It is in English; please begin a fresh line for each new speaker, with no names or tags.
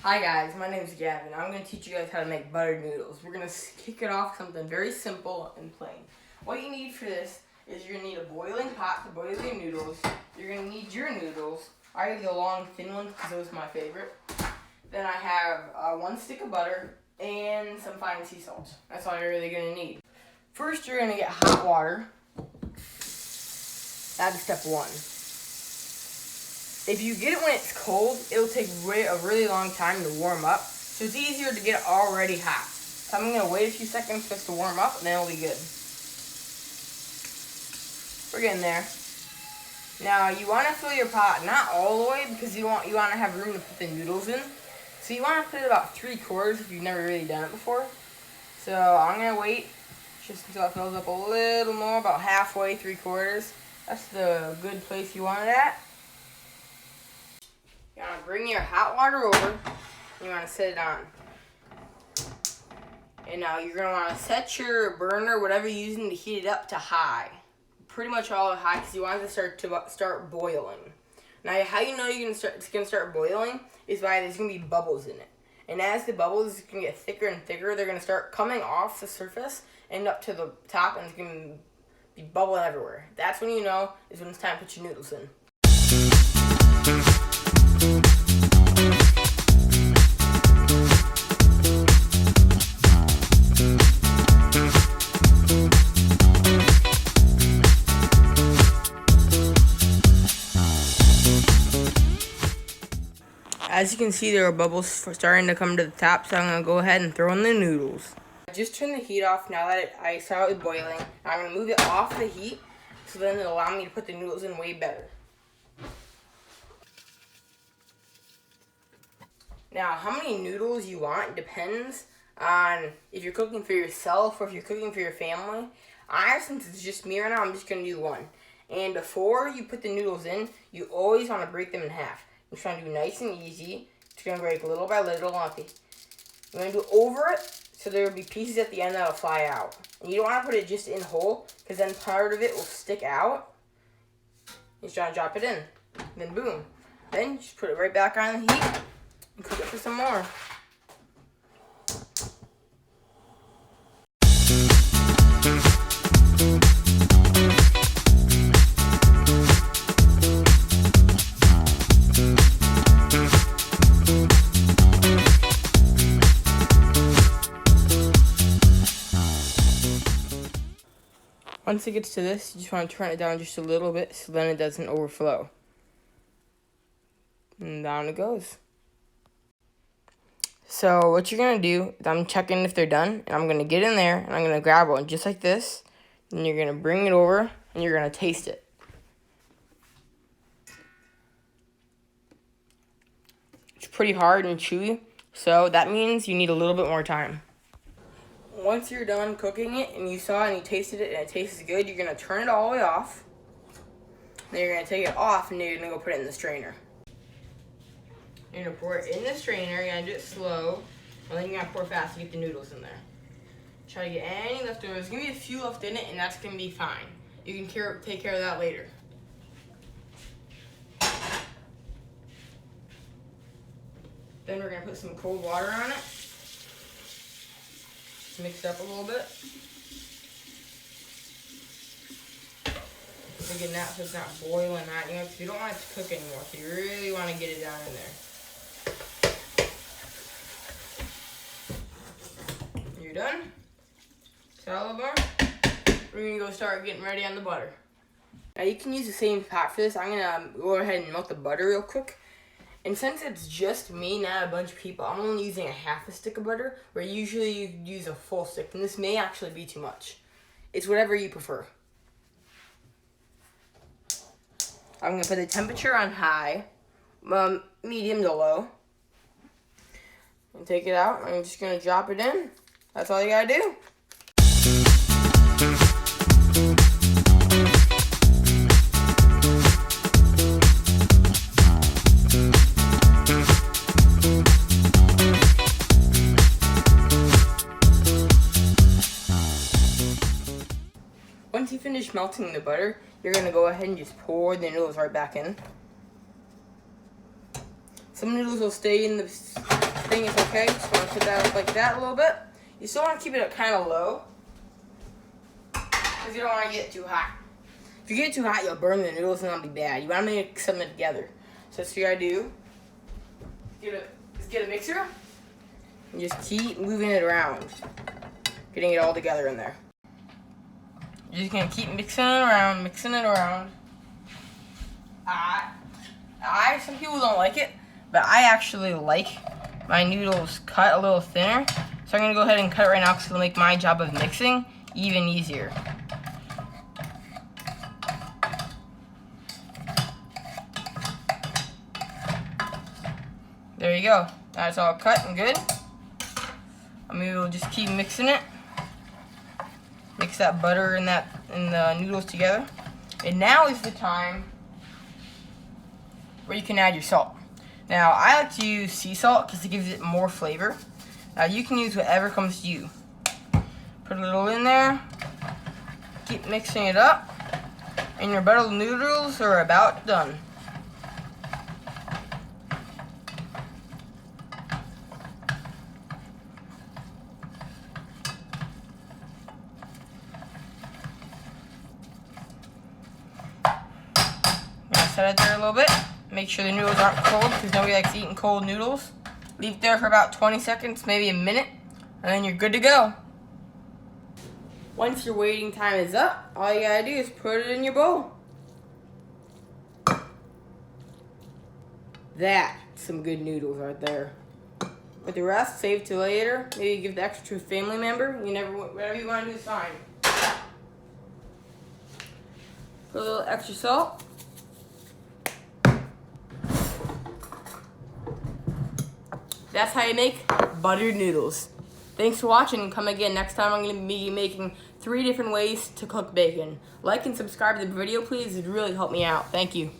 Hi guys, my name is Gavin. I'm going to teach you guys how to make buttered noodles. We're going to kick it off with something very simple and plain. What you need for this is you're going to need a boiling pot to boil your noodles. You're going to need your noodles. I have the long thin ones because those are my favorite. Then I have 1 stick of butter and some fine sea salt. That's all you're really going to need. First you're going to get hot water. That's step 1. If you get it when it's cold, it'll take a really long time to warm up. So it's easier to get it already hot. So I'm going to wait a few seconds just to warm up, and then it'll be good. We're getting there. Now you want to fill your pot not all the way because you want to have room to put the noodles in. So you want to put it about 3/4 if you've never really done it before. So I'm going to wait just until it fills up a little more, about halfway, 3/4. That's the good place you want it at. You want to bring your hot water over, and you want to set it on. And now you're going to want to set your burner, whatever you're using to heat it up, to high. Pretty much all high because you want it to start boiling. Now how you know it's going to start boiling is by there's going to be bubbles in it. And as the bubbles can get thicker and thicker, they're going to start coming off the surface and up to the top, and it's going to be bubbling everywhere. That's when you know is when it's time to put your noodles in. As you can see, there are bubbles starting to come to the top, so I'm going to go ahead and throw in the noodles. I just turned the heat off now that I saw it boiling. I'm going to move it off the heat, so then it'll allow me to put the noodles in way better. Now, how many noodles you want depends on if you're cooking for yourself or if you're cooking for your family. Since it's just me right now, I'm just going to do 1. And before you put the noodles in, you always want to break them in half. I'm trying to do nice and easy. It's going to break little by little. You're going to do over it, so there will be pieces at the end that will fly out. And you don't want to put it just in whole, because then part of it will stick out. You're trying to drop it in. Then boom. Then you just put it right back on the heat and cook it for some more. Once it gets to this, you just want to turn it down just a little bit so then it doesn't overflow. And down it goes. So what you're going to do is I'm checking if they're done, and I'm going to get in there, and I'm going to grab one just like this, and you're going to bring it over, and you're going to taste it. It's pretty hard and chewy, so that means you need a little bit more time. Once you're done cooking it and you saw it and you tasted it and it tastes good, you're going to turn it all the way off. Then you're going to take it off and you're going to go put it in the strainer. You're going to pour it in the strainer. You're going to do it slow. And then you're going to pour fast to get the noodles in there. Try to get any leftovers. There's going to be a few left in it, and that's going to be fine. You can take care of that later. Then we're going to put some cold water on it. Mix it up a little bit. Again, that so it's not boiling hot. You don't want it to cook anymore, so you really want to get it down in there. You're done. Salad bar. We're going to go start getting ready on the butter. Now you can use the same pot for this. I'm going to go ahead and melt the butter real quick. And since it's just me, not a bunch of people, I'm only using a half a stick of butter, where usually you use a full stick, and this may actually be too much. It's whatever you prefer. I'm going to put the temperature on high, medium to low. And take it out, I'm just going to drop it in. That's all you got to do. Once you finish melting the butter, you're going to go ahead and just pour the noodles right back in. Some noodles will stay in the thing is okay. Just want to put that up like that a little bit. You still want to keep it kind of low because you don't want to get it too hot. If you get it too hot, you'll burn the noodles and that'll be bad. You want to mix them together. So that's what you gotta do. Get a mixer and just keep moving it around, getting it all together in there. You're just gonna keep mixing it around, some people don't like it, but I actually like my noodles cut a little thinner. So I'm gonna go ahead and cut it right now because it'll make my job of mixing even easier. There you go. That's all cut and good. Maybe we'll just keep mixing it. Mix that butter and the noodles together. And now is the time where you can add your salt. Now, I like to use sea salt because it gives it more flavor. Now, you can use whatever comes to you. Put a little in there. Keep mixing it up. And your buttered noodles are about done. Set it there a little bit. Make sure the noodles aren't cold because nobody likes eating cold noodles. Leave it there for about 20 seconds, maybe a minute, and then you're good to go. Once your waiting time is up, all you gotta do is put it in your bowl. That's some good noodles right there. With the rest, save till later. Maybe give the extra to a family member. Whatever you want to do is fine. Put a little extra salt. That's how you make buttered noodles. Thanks for watching, and come again. Next time I'm going to be making 3 different ways to cook bacon. Like and subscribe to the video, please. It would really help me out. Thank you.